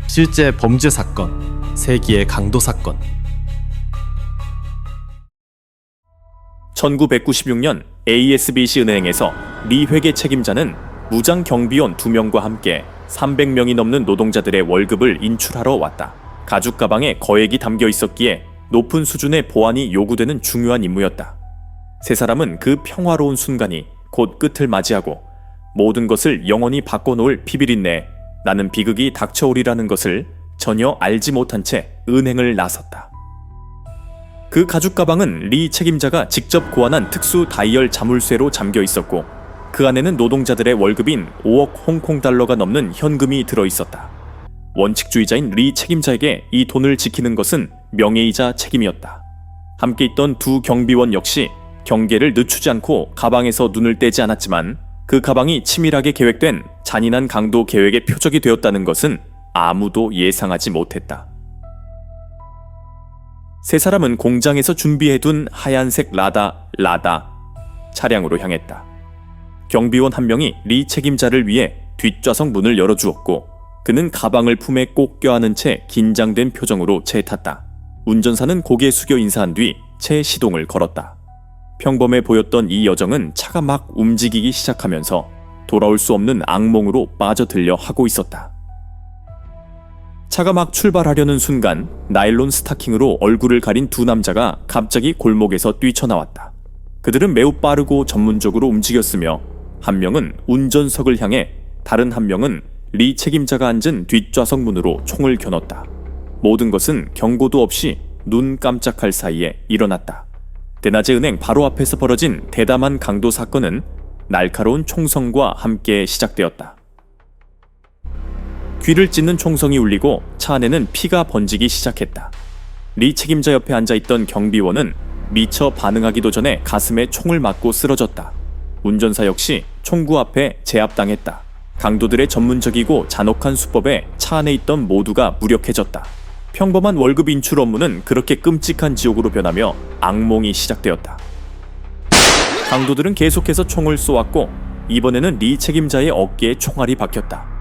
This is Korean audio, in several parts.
실제 범죄 사건, 세기의 강도 사건. 1996년 ASBC 은행에서 리 회계 책임자는 무장 경비원 2명과 함께 300명이 넘는 노동자들의 월급을 인출하러 왔다. 가죽 가방에 거액이 담겨 있었기에 높은 수준의 보안이 요구되는 중요한 임무였다. 세 사람은 그 평화로운 순간이 곧 끝을 맞이하고 모든 것을 영원히 바꿔놓을 피비린내에 나는 비극이 닥쳐오리라는 것을 전혀 알지 못한 채 은행을 나섰다. 그 가죽 가방은 리 책임자가 직접 고안한 특수 다이얼 자물쇠로 잠겨 있었고 그 안에는 노동자들의 월급인 5억 홍콩 달러가 넘는 현금이 들어 있었다. 원칙주의자인 리 책임자에게 이 돈을 지키는 것은 명예이자 책임이었다. 함께 있던 두 경비원 역시 경계를 늦추지 않고 가방에서 눈을 떼지 않았지만 그 가방이 치밀하게 계획된 잔인한 강도 계획의 표적이 되었다는 것은 아무도 예상하지 못했다. 세 사람은 공장에서 준비해둔 하얀색 라다 차량으로 향했다. 경비원 한 명이 리 책임자를 위해 뒷좌석 문을 열어주었고 그는 가방을 품에 꼭 껴안은 채 긴장된 표정으로 채에 탔다. 운전사는 고개 숙여 인사한 뒤 채 시동을 걸었다. 평범해 보였던 이 여정은 차가 막 움직이기 시작하면서 돌아올 수 없는 악몽으로 빠져들려 하고 있었다. 차가 막 출발하려는 순간 나일론 스타킹으로 얼굴을 가린 두 남자가 갑자기 골목에서 뛰쳐나왔다. 그들은 매우 빠르고 전문적으로 움직였으며 한 명은 운전석을 향해 다른 한 명은 리 책임자가 앉은 뒷좌석 문으로 총을 겨눴다. 모든 것은 경고도 없이 눈 깜짝할 사이에 일어났다. 대낮에 은행 바로 앞에서 벌어진 대담한 강도 사건은 날카로운 총성과 함께 시작되었다. 귀를 찢는 총성이 울리고 차 안에는 피가 번지기 시작했다. 리 책임자 옆에 앉아있던 경비원은 미처 반응하기도 전에 가슴에 총을 맞고 쓰러졌다. 운전사 역시 총구 앞에 제압당했다. 강도들의 전문적이고 잔혹한 수법에 차 안에 있던 모두가 무력해졌다. 평범한 월급 인출 업무는 그렇게 끔찍한 지옥으로 변하며 악몽이 시작되었다. 강도들은 계속해서 총을 쏘았고 이번에는 리 책임자의 어깨에 총알이 박혔다.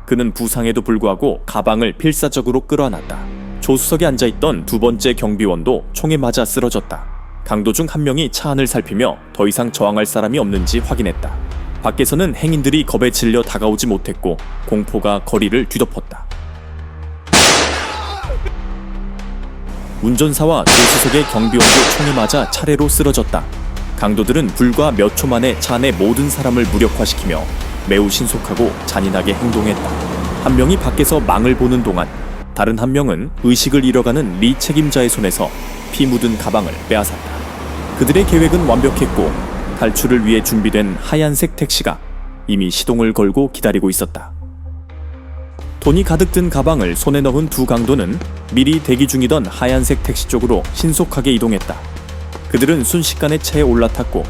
그는 부상에도 불구하고 가방을 필사적으로 끌어안았다. 조수석에 앉아있던 두 번째 경비원도 총에 맞아 쓰러졌다. 강도 중 한 명이 차 안을 살피며 더 이상 저항할 사람이 없는지 확인했다. 밖에서는 행인들이 겁에 질려 다가오지 못했고 공포가 거리를 뒤덮었다. 운전사와 조수석의 경비원도 총에 맞아 차례로 쓰러졌다. 강도들은 불과 몇 초 만에 차 안의 모든 사람을 무력화시키며 매우 신속하고 잔인하게 행동했다. 한 명이 밖에서 망을 보는 동안 다른 한 명은 의식을 잃어가는 리 책임자의 손에서 피 묻은 가방을 빼앗았다. 그들의 계획은 완벽했고 탈출을 위해 준비된 하얀색 택시가 이미 시동을 걸고 기다리고 있었다. 돈이 가득 든 가방을 손에 넣은 두 강도는 미리 대기 중이던 하얀색 택시 쪽으로 신속하게 이동했다. 그들은 순식간에 차에 올라탔고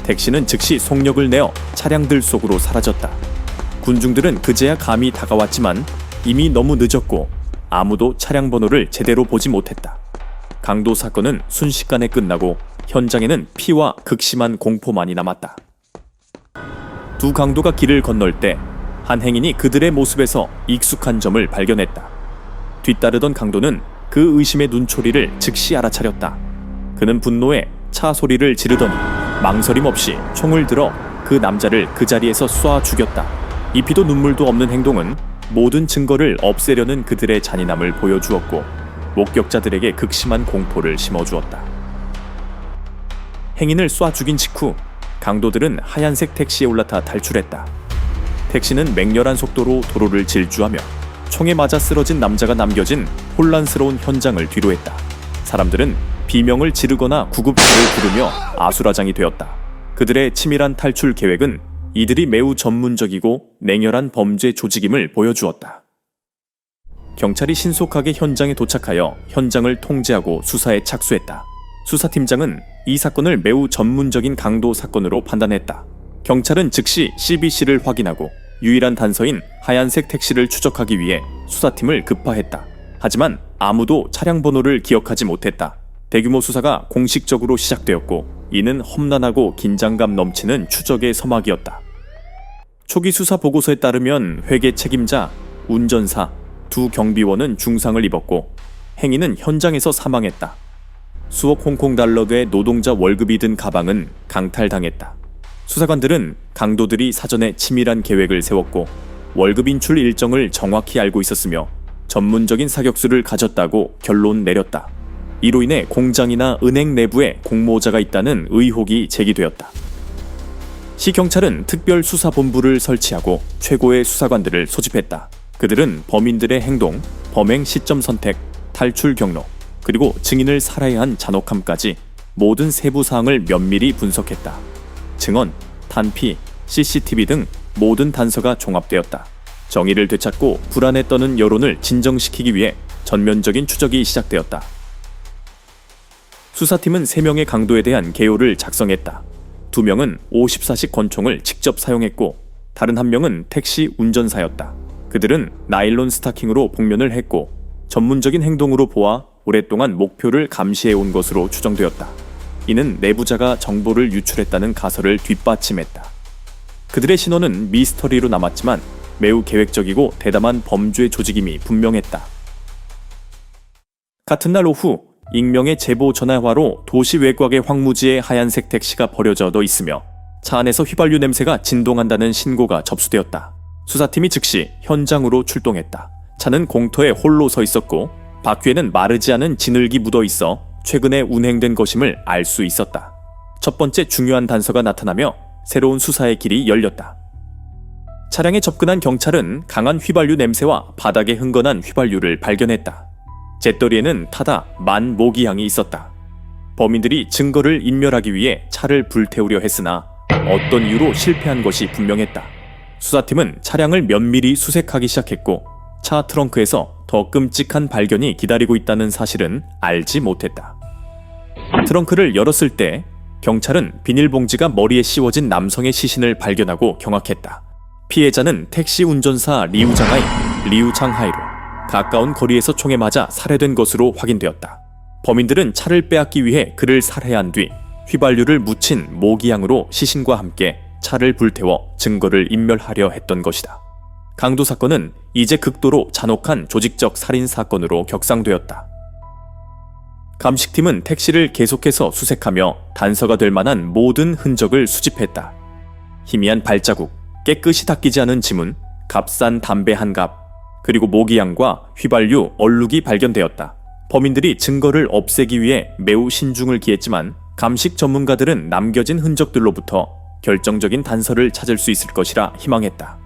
택시는 즉시 속력을 내어 차량들 속으로 사라졌다. 군중들은 그제야 감이 다가왔지만 이미 너무 늦었고 아무도 차량 번호를 제대로 보지 못했다. 강도 사건은 순식간에 끝나고 현장에는 피와 극심한 공포만이 남았다. 두 강도가 길을 건널 때 한 행인이 그들의 모습에서 익숙한 점을 발견했다. 뒤따르던 강도는 그 의심의 눈초리를 즉시 알아차렸다. 그는 분노에 차 소리를 지르더니 망설임 없이 총을 들어 그 남자를 그 자리에서 쏴 죽였다. 이 피도 눈물도 없는 행동은 모든 증거를 없애려는 그들의 잔인함을 보여주었고 목격자들에게 극심한 공포를 심어주었다. 행인을 쏴 죽인 직후 강도들은 하얀색 택시에 올라타 탈출했다. 택시는 맹렬한 속도로 도로를 질주하며 총에 맞아 쓰러진 남자가 남겨진 혼란스러운 현장을 뒤로했다. 사람들은 비명을 지르거나 구급차를 부르며 아수라장이 되었다. 그들의 치밀한 탈출 계획은 이들이 매우 전문적이고 냉혈한 범죄 조직임을 보여주었다. 경찰이 신속하게 현장에 도착하여 현장을 통제하고 수사에 착수했다. 수사팀장은 이 사건을 매우 전문적인 강도 사건으로 판단했다. 경찰은 즉시 CBC를 확인하고 유일한 단서인 하얀색 택시를 추적하기 위해 수사팀을 급파했다. 하지만 아무도 차량 번호를 기억하지 못했다. 대규모 수사가 공식적으로 시작되었고 이는 험난하고 긴장감 넘치는 추적의 서막이었다. 초기 수사 보고서에 따르면 회계 책임자, 운전사, 두 경비원은 중상을 입었고 행인은 현장에서 사망했다. 수억 홍콩 달러의 노동자 월급이 든 가방은 강탈당했다. 수사관들은 강도들이 사전에 치밀한 계획을 세웠고 월급 인출 일정을 정확히 알고 있었으며 전문적인 사격수를 가졌다고 결론 내렸다. 이로 인해 공장이나 은행 내부에 공모자가 있다는 의혹이 제기되었다. 시 경찰은 특별수사본부를 설치하고 최고의 수사관들을 소집했다. 그들은 범인들의 행동, 범행 시점 선택, 탈출 경로, 그리고 증인을 살해야 한 잔혹함까지 모든 세부 사항을 면밀히 분석했다. 증언, 탄피, CCTV 등 모든 단서가 종합되었다. 정의를 되찾고 불안에 떠는 여론을 진정시키기 위해 전면적인 추적이 시작되었다. 수사팀은 3명의 강도에 대한 개요를 작성했다. 2명은 54식 권총을 직접 사용했고 다른 1명은 택시 운전사였다. 그들은 나일론 스타킹으로 복면을 했고 전문적인 행동으로 보아 오랫동안 목표를 감시해온 것으로 추정되었다. 이는 내부자가 정보를 유출했다는 가설을 뒷받침했다. 그들의 신원은 미스터리로 남았지만 매우 계획적이고 대담한 범죄 조직임이 분명했다. 같은 날 오후 익명의 제보 전화화로 도시 외곽의 황무지에 하얀색 택시가 버려져 있으며 차 안에서 휘발유 냄새가 진동한다는 신고가 접수되었다. 수사팀이 즉시 현장으로 출동했다. 차는 공터에 홀로 서 있었고 바퀴에는 마르지 않은 진흙이 묻어 있어 최근에 운행된 것임을 알 수 있었다. 첫 번째 중요한 단서가 나타나며 새로운 수사의 길이 열렸다. 차량에 접근한 경찰은 강한 휘발유 냄새와 바닥에 흥건한 휘발유를 발견했다. 잿더리에는 타다 만 모기향이 있었다. 범인들이 증거를 인멸하기 위해 차를 불태우려 했으나 어떤 이유로 실패한 것이 분명했다. 수사팀은 차량을 면밀히 수색하기 시작했고 차 트렁크에서 더 끔찍한 발견이 기다리고 있다는 사실은 알지 못했다. 트렁크를 열었을 때 경찰은 비닐봉지가 머리에 씌워진 남성의 시신을 발견하고 경악했다. 피해자는 택시 운전사 리우장하이로 가까운 거리에서 총에 맞아 살해된 것으로 확인되었다. 범인들은 차를 빼앗기 위해 그를 살해한 뒤 휘발유를 묻힌 모기향으로 시신과 함께 차를 불태워 증거를 인멸하려 했던 것이다. 강도 사건은 이제 극도로 잔혹한 조직적 살인 사건으로 격상되었다. 감식팀은 택시를 계속해서 수색하며 단서가 될 만한 모든 흔적을 수집했다. 희미한 발자국, 깨끗이 닦이지 않은 지문, 값싼 담배 한 갑, 그리고 모기향과 휘발유, 얼룩이 발견되었다. 범인들이 증거를 없애기 위해 매우 신중을 기했지만 감식 전문가들은 남겨진 흔적들로부터 결정적인 단서를 찾을 수 있을 것이라 희망했다.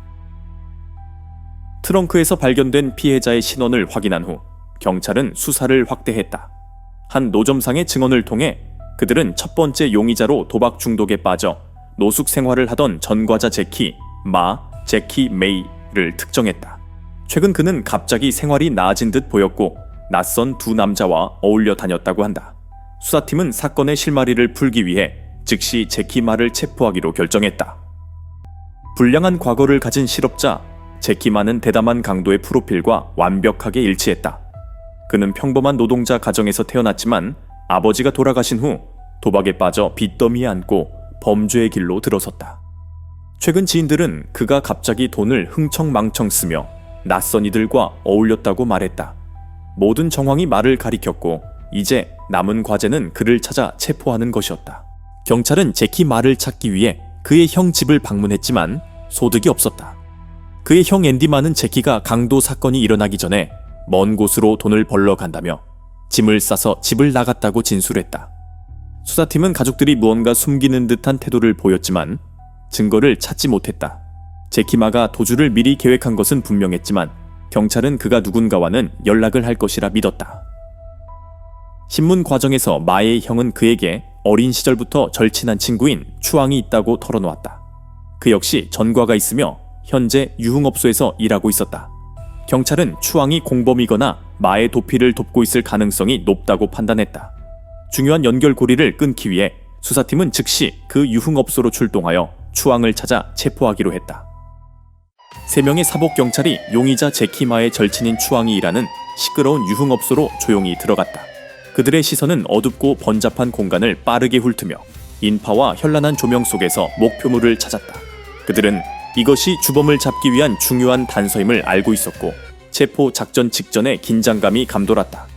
트렁크에서 발견된 피해자의 신원을 확인한 후 경찰은 수사를 확대했다. 한 노점상의 증언을 통해 그들은 첫 번째 용의자로 도박 중독에 빠져 노숙 생활을 하던 전과자 제키 메이를 특정했다. 최근 그는 갑자기 생활이 나아진 듯 보였고 낯선 두 남자와 어울려 다녔다고 한다. 수사팀은 사건의 실마리를 풀기 위해 즉시 제키 마를 체포하기로 결정했다. 불량한 과거를 가진 실업자 제키 마는 대담한 강도의 프로필과 완벽하게 일치했다. 그는 평범한 노동자 가정에서 태어났지만 아버지가 돌아가신 후 도박에 빠져 빚더미에 앉고 범죄의 길로 들어섰다. 최근 지인들은 그가 갑자기 돈을 흥청망청 쓰며 낯선 이들과 어울렸다고 말했다. 모든 정황이 말을 가리켰고 이제 남은 과제는 그를 찾아 체포하는 것이었다. 경찰은 제키 마를 찾기 위해 그의 형 집을 방문했지만 소득이 없었다. 그의 형 앤디마는 제키가 강도 사건이 일어나기 전에 먼 곳으로 돈을 벌러 간다며 짐을 싸서 집을 나갔다고 진술했다. 수사팀은 가족들이 무언가 숨기는 듯한 태도를 보였지만 증거를 찾지 못했다. 제키마가 도주를 미리 계획한 것은 분명했지만 경찰은 그가 누군가와는 연락을 할 것이라 믿었다. 신문 과정에서 마의 형은 그에게 어린 시절부터 절친한 친구인 추앙이 있다고 털어놓았다. 그 역시 전과가 있으며 현재 유흥업소에서 일하고 있었다. 경찰은 추앙이 공범이거나 마의 도피를 돕고 있을 가능성이 높다고 판단했다. 중요한 연결고리를 끊기 위해 수사팀은 즉시 그 유흥업소로 출동하여 추앙을 찾아 체포하기로 했다. 3명의 사복경찰이 용의자 제키마의 절친인 추앙이 일하는 시끄러운 유흥업소로 조용히 들어갔다. 그들의 시선은 어둡고 번잡한 공간을 빠르게 훑으며 인파와 현란한 조명 속에서 목표물을 찾았다. 그들은 이것이 주범을 잡기 위한 중요한 단서임을 알고 있었고 체포 작전 직전에 긴장감이 감돌았다.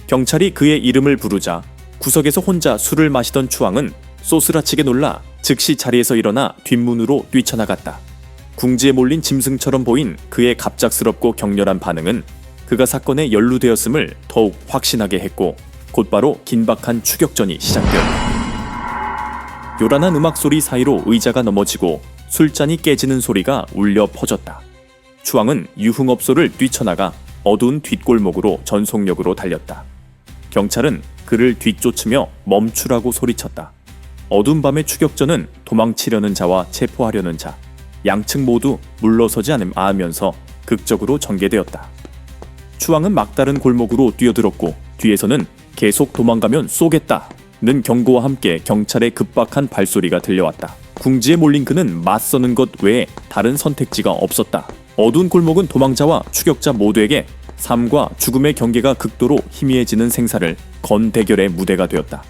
경찰이 그의 이름을 부르자 구석에서 혼자 술을 마시던 추앙은 쏘스라치게 놀라 즉시 자리에서 일어나 뒷문으로 뛰쳐나갔다. 궁지에 몰린 짐승처럼 보인 그의 갑작스럽고 격렬한 반응은 그가 사건에 연루되었음을 더욱 확신하게 했고 곧바로 긴박한 추격전이 시작되었다. 요란한 음악 소리 사이로 의자가 넘어지고 술잔이 깨지는 소리가 울려 퍼졌다. 추앙은 유흥업소를 뛰쳐나가 어두운 뒷골목으로 전속력으로 달렸다. 경찰은 그를 뒤쫓으며 멈추라고 소리쳤다. 어두운 밤의 추격전은 도망치려는 자와 체포하려는 자, 양측 모두 물러서지 않으면서 극적으로 전개되었다. 추앙은 막다른 골목으로 뛰어들었고 뒤에서는 계속 도망가면 쏘겠다는 경고와 함께 경찰의 급박한 발소리가 들려왔다. 궁지에 몰린 그는 맞서는 것 외에 다른 선택지가 없었다. 어두운 골목은 도망자와 추격자 모두에게 삶과 죽음의 경계가 극도로 희미해지는 생사를 건 대결의 무대가 되었다.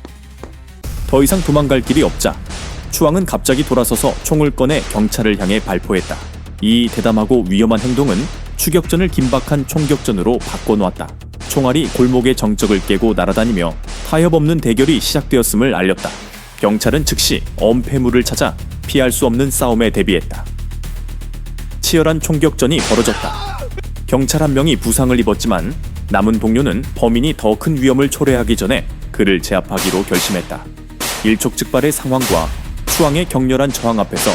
더 이상 도망갈 길이 없자 추앙은 갑자기 돌아서서 총을 꺼내 경찰을 향해 발포했다. 이 대담하고 위험한 행동은 추격전을 긴박한 총격전으로 바꿔놓았다. 총알이 골목의 정적을 깨고 날아다니며 타협 없는 대결이 시작되었음을 알렸다. 경찰은 즉시 엄폐물을 찾아 피할 수 없는 싸움에 대비했다. 치열한 총격전이 벌어졌다. 경찰 한 명이 부상을 입었지만 남은 동료는 범인이 더 큰 위험을 초래하기 전에 그를 제압하기로 결심했다. 일촉즉발의 상황과 추앙의 격렬한 저항 앞에서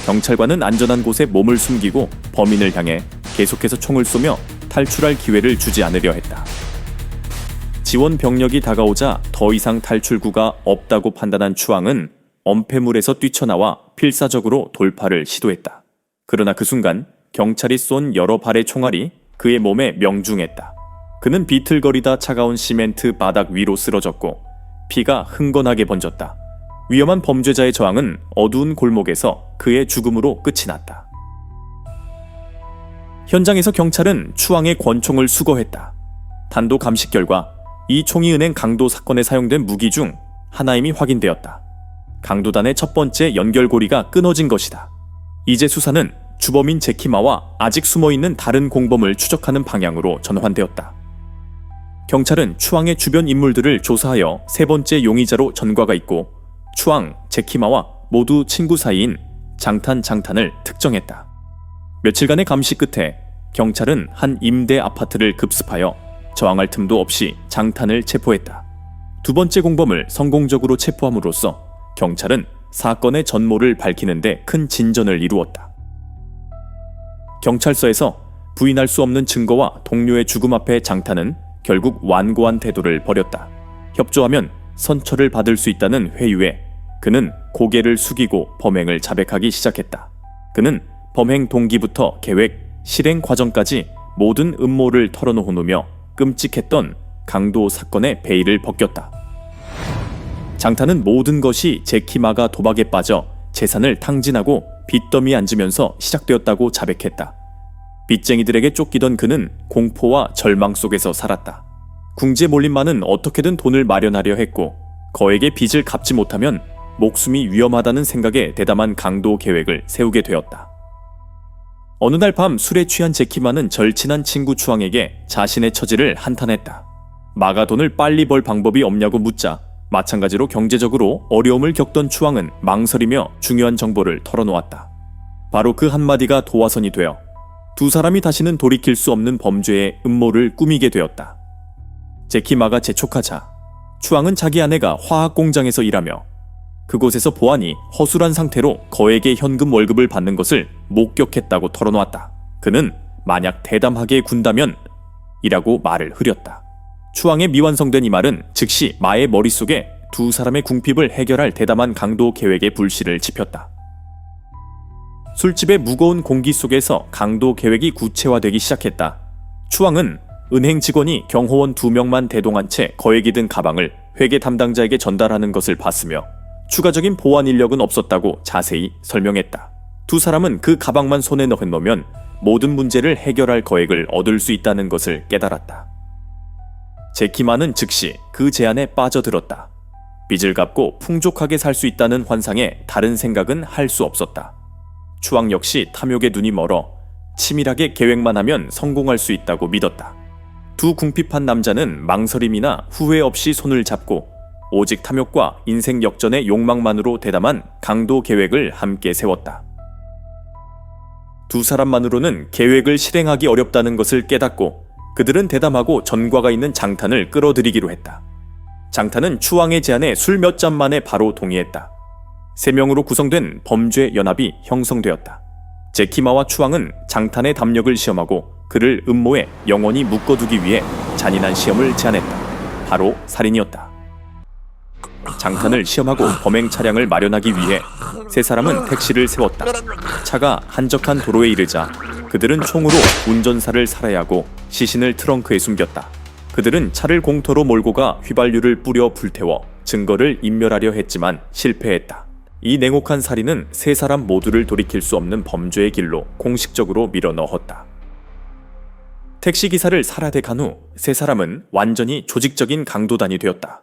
경찰관은 안전한 곳에 몸을 숨기고 범인을 향해 계속해서 총을 쏘며 탈출할 기회를 주지 않으려 했다. 지원 병력이 다가오자 더 이상 탈출구가 없다고 판단한 추앙은 엄폐물에서 뛰쳐나와 필사적으로 돌파를 시도했다. 그러나 그 순간 경찰이 쏜 여러 발의 총알이 그의 몸에 명중했다. 그는 비틀거리다 차가운 시멘트 바닥 위로 쓰러졌고 피가 흥건하게 번졌다. 위험한 범죄자의 저항은 어두운 골목에서 그의 죽음으로 끝이 났다. 현장에서 경찰은 추앙의 권총을 수거했다. 단도 감식 결과 이 총이 은행 강도 사건에 사용된 무기 중 하나임이 확인되었다. 강도단의 첫 번째 연결고리가 끊어진 것이다. 이제 수사는 주범인 제키마와 아직 숨어있는 다른 공범을 추적하는 방향으로 전환되었다. 경찰은 추앙의 주변 인물들을 조사하여 세 번째 용의자로 전과가 있고 추앙, 제키마와 모두 친구 사이인 장탄을 특정했다. 며칠간의 감시 끝에 경찰은 한 임대 아파트를 급습하여 저항할 틈도 없이 장탄을 체포했다. 두 번째 공범을 성공적으로 체포함으로써 경찰은 사건의 전모를 밝히는데 큰 진전을 이루었다. 경찰서에서 부인할 수 없는 증거와 동료의 죽음 앞에 장탄은 결국 완고한 태도를 버렸다. 협조하면 선처를 받을 수 있다는 회유에 그는 고개를 숙이고 범행을 자백하기 시작했다. 그는 범행 동기부터 계획, 실행 과정까지 모든 음모를 털어놓으며 끔찍했던 강도 사건의 베일을 벗겼다. 장탄은 모든 것이 제키마가 도박에 빠져 재산을 탕진하고 빚더미에 앉으면서 시작되었다고 자백했다. 빚쟁이들에게 쫓기던 그는 공포와 절망 속에서 살았다. 궁지에 몰린 마는 어떻게든 돈을 마련하려 했고 거액의 빚을 갚지 못하면 목숨이 위험하다는 생각에 대담한 강도 계획을 세우게 되었다. 어느 날 밤 술에 취한 제키마는 절친한 친구 추앙에게 자신의 처지를 한탄했다. 마가 돈을 빨리 벌 방법이 없냐고 묻자 마찬가지로 경제적으로 어려움을 겪던 추앙은 망설이며 중요한 정보를 털어놓았다. 바로 그 한마디가 도화선이 되어 두 사람이 다시는 돌이킬 수 없는 범죄의 음모를 꾸미게 되었다. 제키마가 재촉하자 추앙은 자기 아내가 화학 공장에서 일하며 그곳에서 보안이 허술한 상태로 거액의 현금 월급을 받는 것을 목격했다고 털어놓았다. 그는 만약 대담하게 군다면 이라고 말을 흐렸다. 추앙의 미완성된 이 말은 즉시 마의 머릿속에 두 사람의 궁핍을 해결할 대담한 강도 계획의 불씨를 지폈다. 술집의 무거운 공기 속에서 강도 계획이 구체화되기 시작했다. 추앙은 은행 직원이 경호원 2명만 대동한 채 거액이 든 가방을 회계 담당자에게 전달하는 것을 봤으며 추가적인 보안 인력은 없었다고 자세히 설명했다. 두 사람은 그 가방만 손에 넣으면 모든 문제를 해결할 거액을 얻을 수 있다는 것을 깨달았다. 제키마는 즉시 그 제안에 빠져들었다. 빚을 갚고 풍족하게 살 수 있다는 환상에 다른 생각은 할 수 없었다. 추앙 역시 탐욕의 눈이 멀어 치밀하게 계획만 하면 성공할 수 있다고 믿었다. 두 궁핍한 남자는 망설임이나 후회 없이 손을 잡고 오직 탐욕과 인생 역전의 욕망만으로 대담한 강도 계획을 함께 세웠다. 두 사람만으로는 계획을 실행하기 어렵다는 것을 깨닫고 그들은 대담하고 전과가 있는 장탄을 끌어들이기로 했다. 장탄은 추왕의 제안에 술 몇 잔 만에 바로 동의했다. 3명으로 구성된 범죄 연합이 형성되었다. 제키마와 추왕은 장탄의 담력을 시험하고 그를 음모에 영원히 묶어두기 위해 잔인한 시험을 제안했다. 바로 살인이었다. 장탄을 시험하고 범행 차량을 마련하기 위해 세 사람은 택시를 세웠다. 차가 한적한 도로에 이르자 그들은 총으로 운전사를 살해야 하고 시신을 트렁크에 숨겼다. 그들은 차를 공터로 몰고 가 휘발유를 뿌려 불태워 증거를 인멸하려 했지만 실패했다. 이 냉혹한 살인은 세 사람 모두를 돌이킬 수 없는 범죄의 길로 공식적으로 밀어넣었다. 택시기사를 살해한 후 세 사람은 완전히 조직적인 강도단이 되었다.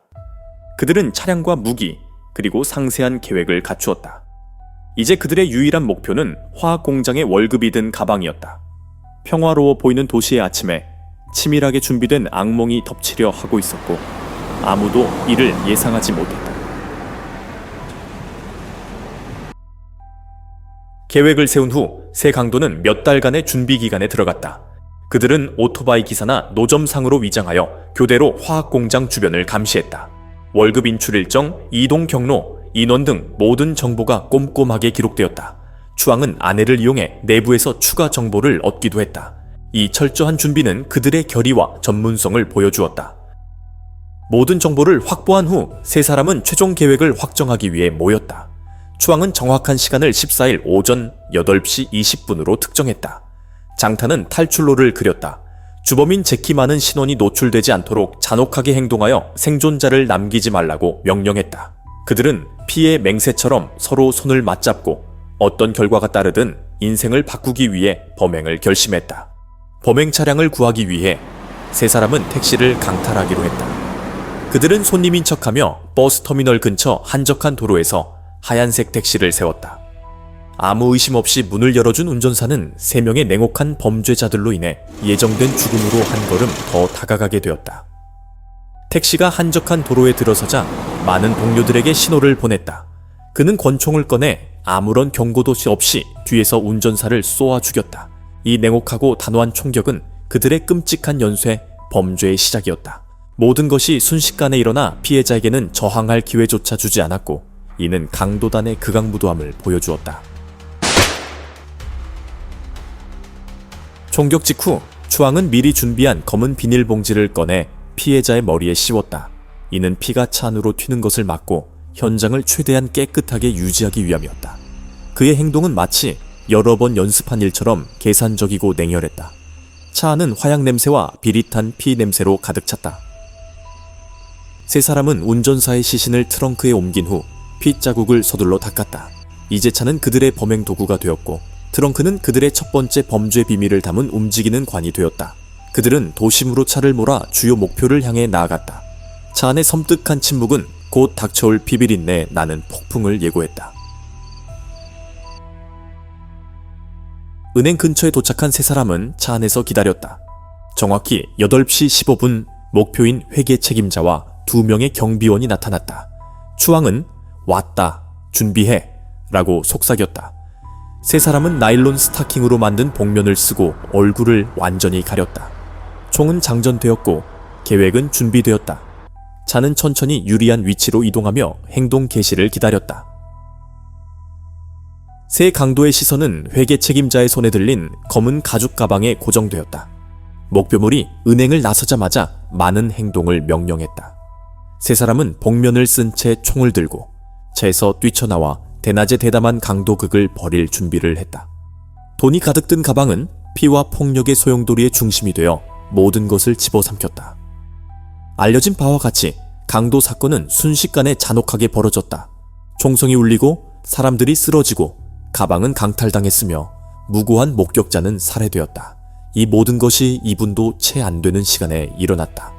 그들은 차량과 무기, 그리고 상세한 계획을 갖추었다. 이제 그들의 유일한 목표는 화학 공장의 월급이 든 가방이었다. 평화로워 보이는 도시의 아침에 치밀하게 준비된 악몽이 덮치려 하고 있었고 아무도 이를 예상하지 못했다. 계획을 세운 후 세 강도는 몇 달간의 준비 기간에 들어갔다. 그들은 오토바이 기사나 노점상으로 위장하여 교대로 화학 공장 주변을 감시했다. 월급 인출 일정, 이동 경로, 인원 등 모든 정보가 꼼꼼하게 기록되었다. 추왕은 아내를 이용해 내부에서 추가 정보를 얻기도 했다. 이 철저한 준비는 그들의 결의와 전문성을 보여주었다. 모든 정보를 확보한 후 세 사람은 최종 계획을 확정하기 위해 모였다. 추왕은 정확한 시간을 14일 오전 8시 20분으로 특정했다. 장탄은 탈출로를 그렸다. 주범인 제키마는 신원이 노출되지 않도록 잔혹하게 행동하여 생존자를 남기지 말라고 명령했다. 그들은 피의 맹세처럼 서로 손을 맞잡고 어떤 결과가 따르든 인생을 바꾸기 위해 범행을 결심했다. 범행 차량을 구하기 위해 세 사람은 택시를 강탈하기로 했다. 그들은 손님인 척하며 버스터미널 근처 한적한 도로에서 하얀색 택시를 세웠다. 아무 의심 없이 문을 열어준 운전사는 3명의 냉혹한 범죄자들로 인해 예정된 죽음으로 한 걸음 더 다가가게 되었다. 택시가 한적한 도로에 들어서자 많은 동료들에게 신호를 보냈다. 그는 권총을 꺼내 아무런 경고도 없이 뒤에서 운전사를 쏘아 죽였다. 이 냉혹하고 단호한 총격은 그들의 끔찍한 연쇄 범죄의 시작이었다. 모든 것이 순식간에 일어나 피해자에게는 저항할 기회조차 주지 않았고 이는 강도단의 극악무도함을 보여주었다. 총격 직후 추왕은 미리 준비한 검은 비닐봉지를 꺼내 피해자의 머리에 씌웠다. 이는 피가 차 안으로 튀는 것을 막고 현장을 최대한 깨끗하게 유지하기 위함이었다. 그의 행동은 마치 여러 번 연습한 일처럼 계산적이고 냉혈했다. 차 안은 화약 냄새와 비릿한 피 냄새로 가득 찼다. 세 사람은 운전사의 시신을 트렁크에 옮긴 후 핏자국을 서둘러 닦았다. 이제 차는 그들의 범행 도구가 되었고 트렁크는 그들의 첫 번째 범죄 비밀을 담은 움직이는 관이 되었다. 그들은 도심으로 차를 몰아 주요 목표를 향해 나아갔다. 차 안의 섬뜩한 침묵은 곧 닥쳐올 비비린내 나는 폭풍을 예고했다. 은행 근처에 도착한 세 사람은 차 안에서 기다렸다. 정확히 8시 15분 목표인 회계 책임자와 2명의 경비원이 나타났다. 추왕은 왔다, 준비해 라고 속삭였다. 세 사람은 나일론 스타킹으로 만든 복면을 쓰고 얼굴을 완전히 가렸다. 총은 장전되었고 계획은 준비되었다. 차는 천천히 유리한 위치로 이동하며 행동 개시를 기다렸다. 세 강도의 시선은 회계 책임자의 손에 들린 검은 가죽 가방에 고정되었다. 목표물이 은행을 나서자마자 많은 행동을 명령했다. 세 사람은 복면을 쓴 채 총을 들고 차에서 뛰쳐나와 대낮에 대담한 강도극을 벌일 준비를 했다. 돈이 가득 든 가방은 피와 폭력의 소용돌이의 중심이 되어 모든 것을 집어삼켰다. 알려진 바와 같이 강도 사건은 순식간에 잔혹하게 벌어졌다. 총성이 울리고 사람들이 쓰러지고 가방은 강탈당했으며 무고한 목격자는 살해되었다. 이 모든 것이 2분도 채 안 되는 시간에 일어났다.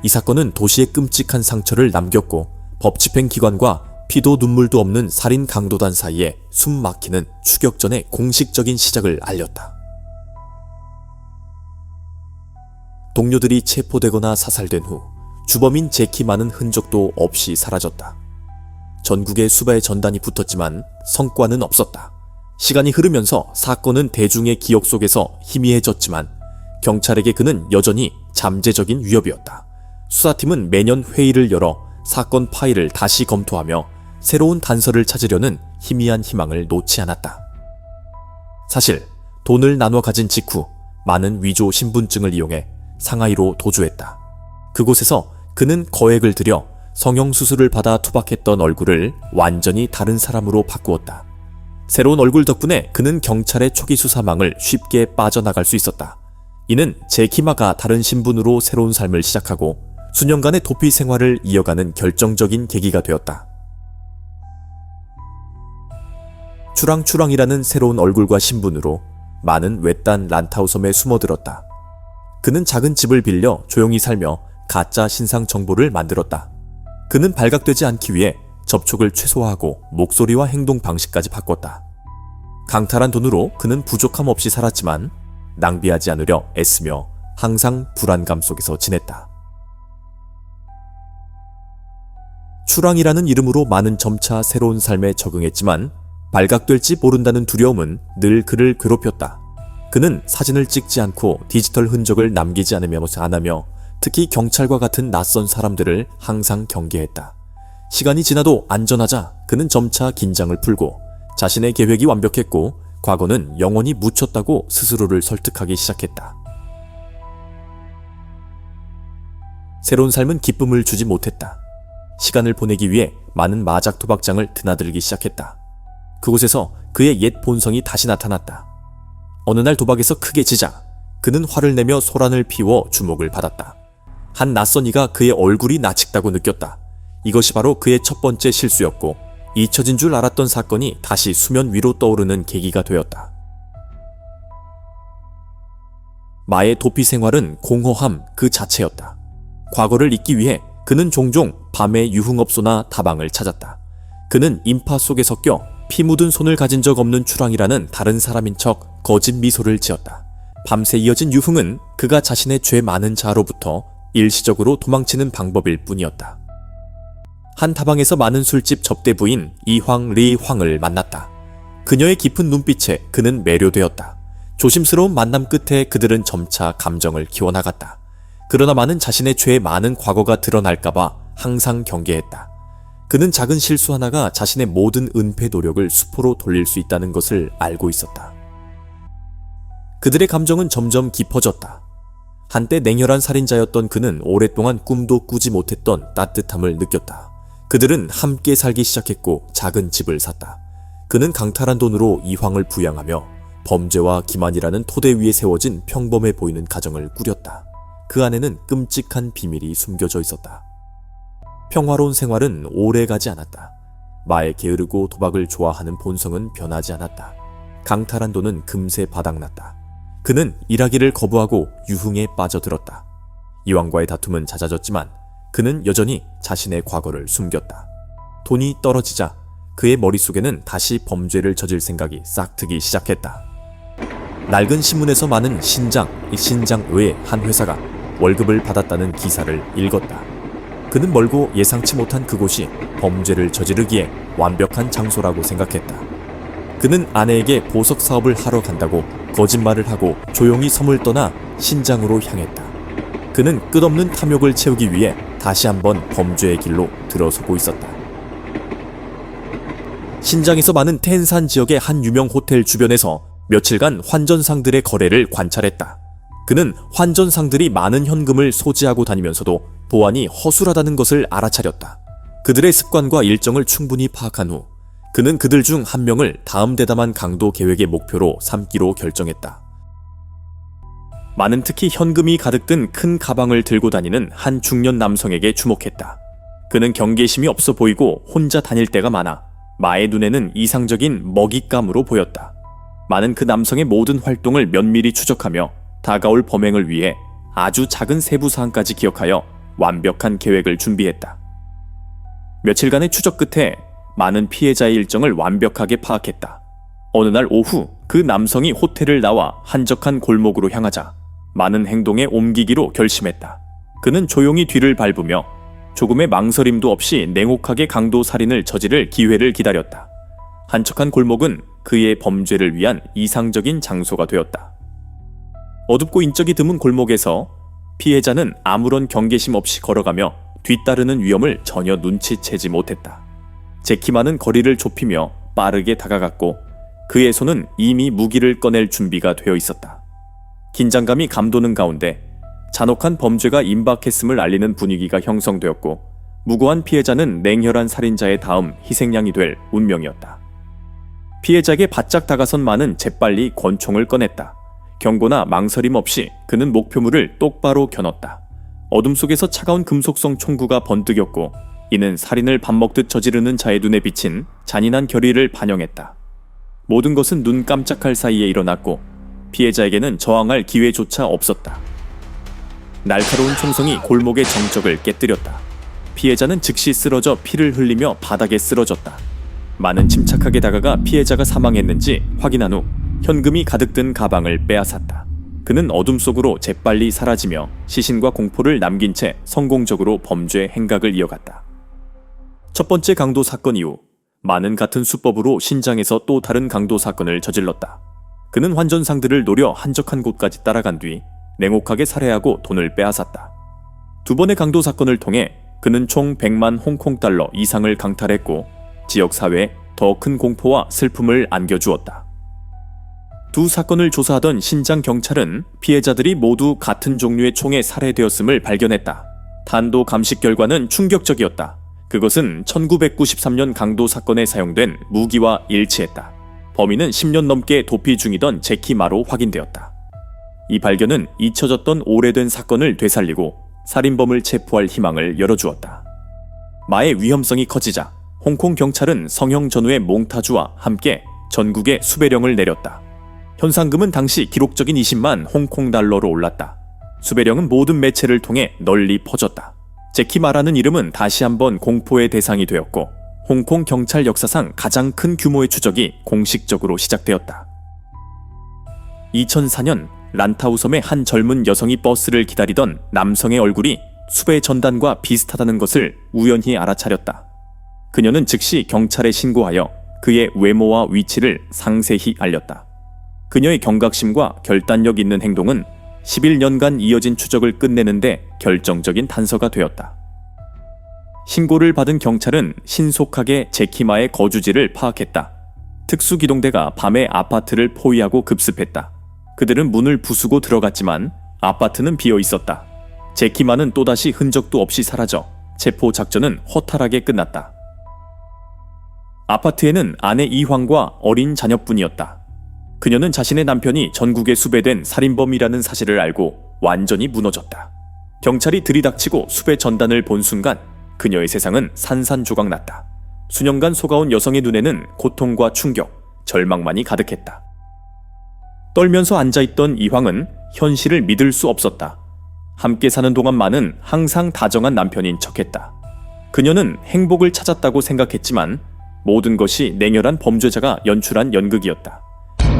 이 사건은 도시에 끔찍한 상처를 남겼고 법집행기관과 피도 눈물도 없는 살인 강도단 사이에 숨 막히는 추격전의 공식적인 시작을 알렸다. 동료들이 체포되거나 사살된 후 주범인 제키만은 흔적도 없이 사라졌다. 전국에 수배의 전단이 붙었지만 성과는 없었다. 시간이 흐르면서 사건은 대중의 기억 속에서 희미해졌지만 경찰에게 그는 여전히 잠재적인 위협이었다. 수사팀은 매년 회의를 열어 사건 파일을 다시 검토하며 새로운 단서를 찾으려는 희미한 희망을 놓지 않았다. 사실 돈을 나눠 가진 직후 많은 위조 신분증을 이용해 상하이로 도주했다. 그곳에서 그는 거액을 들여 성형수술을 받아 투박했던 얼굴을 완전히 다른 사람으로 바꾸었다. 새로운 얼굴 덕분에 그는 경찰의 초기 수사망을 쉽게 빠져나갈 수 있었다. 이는 제키마가 다른 신분으로 새로운 삶을 시작하고 수년간의 도피 생활을 이어가는 결정적인 계기가 되었다. 추랑추랑이라는 새로운 얼굴과 신분으로 많은 외딴 란타우섬에 숨어들었다. 그는 작은 집을 빌려 조용히 살며 가짜 신상 정보를 만들었다. 그는 발각되지 않기 위해 접촉을 최소화하고 목소리와 행동 방식까지 바꿨다. 강탈한 돈으로 그는 부족함 없이 살았지만 낭비하지 않으려 애쓰며 항상 불안감 속에서 지냈다. 추랑이라는 이름으로 많은 점차 새로운 삶에 적응했지만 발각될지 모른다는 두려움은 늘 그를 괴롭혔다. 그는 사진을 찍지 않고 디지털 흔적을 남기지 않으며 특히 경찰과 같은 낯선 사람들을 항상 경계했다. 시간이 지나도 안전하자 그는 점차 긴장을 풀고 자신의 계획이 완벽했고 과거는 영원히 묻혔다고 스스로를 설득하기 시작했다. 새로운 삶은 기쁨을 주지 못했다. 시간을 보내기 위해 많은 마작 도박장을 드나들기 시작했다. 그곳에서 그의 옛 본성이 다시 나타났다. 어느 날 도박에서 크게 지자 그는 화를 내며 소란을 피워 주목을 받았다. 한 낯선 이가 그의 얼굴이 나직다고 느꼈다. 이것이 바로 그의 첫 번째 실수였고 잊혀진 줄 알았던 사건이 다시 수면 위로 떠오르는 계기가 되었다. 마의 도피 생활은 공허함 그 자체였다. 과거를 잊기 위해 그는 종종 밤에 유흥업소나 다방을 찾았다. 그는 인파 속에 섞여 피 묻은 손을 가진 적 없는 추랑이라는 다른 사람인 척 거짓 미소를 지었다. 밤새 이어진 유흥은 그가 자신의 죄 많은 자로부터 일시적으로 도망치는 방법일 뿐이었다. 한 다방에서 많은 술집 접대부인 이황 리 황을 만났다. 그녀의 깊은 눈빛에 그는 매료되었다. 조심스러운 만남 끝에 그들은 점차 감정을 키워나갔다. 그러나 많은 자신의 죄의 많은 과거가 드러날까봐 항상 경계했다. 그는 작은 실수 하나가 자신의 모든 은폐 노력을 수포로 돌릴 수 있다는 것을 알고 있었다. 그들의 감정은 점점 깊어졌다. 한때 냉혈한 살인자였던 그는 오랫동안 꿈도 꾸지 못했던 따뜻함을 느꼈다. 그들은 함께 살기 시작했고 작은 집을 샀다. 그는 강탈한 돈으로 이황을 부양하며 범죄와 기만이라는 토대 위에 세워진 평범해 보이는 가정을 꾸렸다. 그 안에는 끔찍한 비밀이 숨겨져 있었다. 평화로운 생활은 오래 가지 않았다. 마에 게으르고 도박을 좋아하는 본성은 변하지 않았다. 강탈한 돈은 금세 바닥났다. 그는 일하기를 거부하고 유흥에 빠져들었다. 이황과의 다툼은 잦아졌지만 그는 여전히 자신의 과거를 숨겼다. 돈이 떨어지자 그의 머릿속에는 다시 범죄를 저질 생각이 싹트기 시작했다. 낡은 신문에서 많은 신장의의 한 회사가 월급을 받았다는 기사를 읽었다. 그는 멀고 예상치 못한 그곳이 범죄를 저지르기에 완벽한 장소라고 생각했다. 그는 아내에게 보석 사업을 하러 간다고 거짓말을 하고 조용히 섬을 떠나 신장으로 향했다. 그는 끝없는 탐욕을 채우기 위해 다시 한번 범죄의 길로 들어서고 있었다. 신장에서 많은 텐산 지역의 한 유명 호텔 주변에서 며칠간 환전상들의 거래를 관찰했다. 그는 환전상들이 많은 현금을 소지하고 다니면서도 보안이 허술하다는 것을 알아차렸다. 그들의 습관과 일정을 충분히 파악한 후 그는 그들 중 한 명을 다음 대담한 강도 계획의 목표로 삼기로 결정했다. 마는 특히 현금이 가득 든 큰 가방을 들고 다니는 한 중년 남성에게 주목했다. 그는 경계심이 없어 보이고 혼자 다닐 때가 많아 마의 눈에는 이상적인 먹잇감으로 보였다. 마는 그 남성의 모든 활동을 면밀히 추적하며 다가올 범행을 위해 아주 작은 세부 사항까지 기억하여 완벽한 계획을 준비했다. 며칠간의 추적 끝에 많은 피해자의 일정을 완벽하게 파악했다. 어느 날 오후 그 남성이 호텔을 나와 한적한 골목으로 향하자 많은 행동에 옮기기로 결심했다. 그는 조용히 뒤를 밟으며 조금의 망설임도 없이 냉혹하게 강도 살인을 저지를 기회를 기다렸다. 한적한 골목은 그의 범죄를 위한 이상적인 장소가 되었다. 어둡고 인적이 드문 골목에서 피해자는 아무런 경계심 없이 걸어가며 뒤따르는 위험을 전혀 눈치채지 못했다. 제키만은 거리를 좁히며 빠르게 다가갔고 그의 손은 이미 무기를 꺼낼 준비가 되어 있었다. 긴장감이 감도는 가운데 잔혹한 범죄가 임박했음을 알리는 분위기가 형성되었고 무고한 피해자는 냉혈한 살인자의 다음 희생양이 될 운명이었다. 피해자에게 바짝 다가선 만은 재빨리 권총을 꺼냈다. 경고나 망설임 없이 그는 목표물을 똑바로 겨눴다. 어둠 속에서 차가운 금속성 총구가 번뜩였고 이는 살인을 밥 먹듯 저지르는 자의 눈에 비친 잔인한 결의를 반영했다. 모든 것은 눈 깜짝할 사이에 일어났고 피해자에게는 저항할 기회조차 없었다. 날카로운 총성이 골목의 정적을 깨뜨렸다. 피해자는 즉시 쓰러져 피를 흘리며 바닥에 쓰러졌다. 만은 침착하게 다가가 피해자가 사망했는지 확인한 후 현금이 가득 든 가방을 빼앗았다. 그는 어둠 속으로 재빨리 사라지며 시신과 공포를 남긴 채 성공적으로 범죄 행각을 이어갔다. 첫 번째 강도 사건 이후 만은 같은 수법으로 신장에서 또 다른 강도 사건을 저질렀다. 그는 환전상들을 노려 한적한 곳까지 따라간 뒤 냉혹하게 살해하고 돈을 빼앗았다. 두 번의 강도 사건을 통해 그는 총 100만 홍콩 달러 이상을 강탈했고 지역 사회에 더 큰 공포와 슬픔을 안겨주었다. 두 사건을 조사하던 신장 경찰은 피해자들이 모두 같은 종류의 총에 살해되었음을 발견했다. 탄도 감식 결과는 충격적이었다. 그것은 1993년 강도 사건에 사용된 무기와 일치했다. 범인은 10년 넘게 도피 중이던 제키 마로 확인되었다. 이 발견은 잊혀졌던 오래된 사건을 되살리고 살인범을 체포할 희망을 열어주었다. 마의 위험성이 커지자 홍콩 경찰은 성형 전후의 몽타주와 함께 전국에 수배령을 내렸다. 현상금은 당시 기록적인 20만 홍콩 달러로 올랐다. 수배령은 모든 매체를 통해 널리 퍼졌다. 제키 마라는 이름은 다시 한번 공포의 대상이 되었고 홍콩 경찰 역사상 가장 큰 규모의 추적이 공식적으로 시작되었다. 2004년 란타우 섬의 한 젊은 여성이 버스를 기다리던 남성의 얼굴이 수배 전단과 비슷하다는 것을 우연히 알아차렸다. 그녀는 즉시 경찰에 신고하여 그의 외모와 위치를 상세히 알렸다. 그녀의 경각심과 결단력 있는 행동은 11년간 이어진 추적을 끝내는데 결정적인 단서가 되었다. 신고를 받은 경찰은 신속하게 제키마의 거주지를 파악했다. 특수기동대가 밤에 아파트를 포위하고 급습했다. 그들은 문을 부수고 들어갔지만 아파트는 비어 있었다. 제키마는 또다시 흔적도 없이 사라져 체포 작전은 허탈하게 끝났다. 아파트에는 아내 이황과 어린 자녀뿐이었다. 그녀는 자신의 남편이 전국에 수배된 살인범이라는 사실을 알고 완전히 무너졌다. 경찰이 들이닥치고 수배 전단을 본 순간 그녀의 세상은 산산조각났다. 수년간 속아온 여성의 눈에는 고통과 충격, 절망만이 가득했다. 떨면서 앉아있던 이황은 현실을 믿을 수 없었다. 함께 사는 동안만은 항상 다정한 남편인 척했다. 그녀는 행복을 찾았다고 생각했지만 모든 것이 냉혈한 범죄자가 연출한 연극이었다.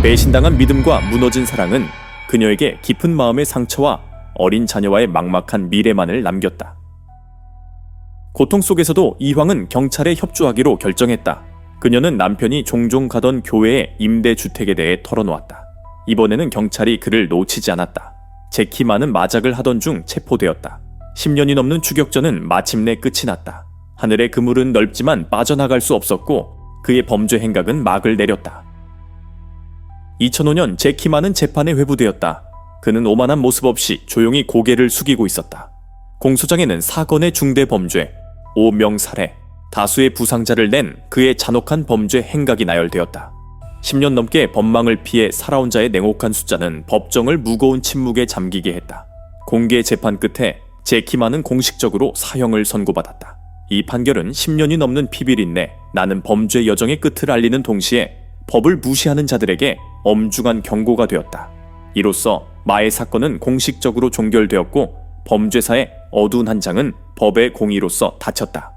배신당한 믿음과 무너진 사랑은 그녀에게 깊은 마음의 상처와 어린 자녀와의 막막한 미래만을 남겼다. 고통 속에서도 이황은 경찰에 협조하기로 결정했다. 그녀는 남편이 종종 가던 교회의 임대주택에 대해 털어놓았다. 이번에는 경찰이 그를 놓치지 않았다. 제키마는 마작을 하던 중 체포되었다. 10년이 넘는 추격전은 마침내 끝이 났다. 하늘의 그물은 넓지만 빠져나갈 수 없었고 그의 범죄 행각은 막을 내렸다. 2005년 제키마는 재판에 회부되었다. 그는 오만한 모습 없이 조용히 고개를 숙이고 있었다. 공소장에는 사건의 중대 범죄, 5명살해, 다수의 부상자를 낸 그의 잔혹한 범죄 행각이 나열되었다. 10년 넘게 법망을 피해 살아온 자의 냉혹한 숫자는 법정을 무거운 침묵에 잠기게 했다. 공개 재판 끝에 제키마는 공식적으로 사형을 선고받았다. 이 판결은 10년이 넘는 피비린내, 나는 범죄 여정의 끝을 알리는 동시에 법을 무시하는 자들에게 엄중한 경고가 되었다. 이로써 마의 사건은 공식적으로 종결되었고 범죄사의 어두운 한 장은 법의 공의로서 닫혔다.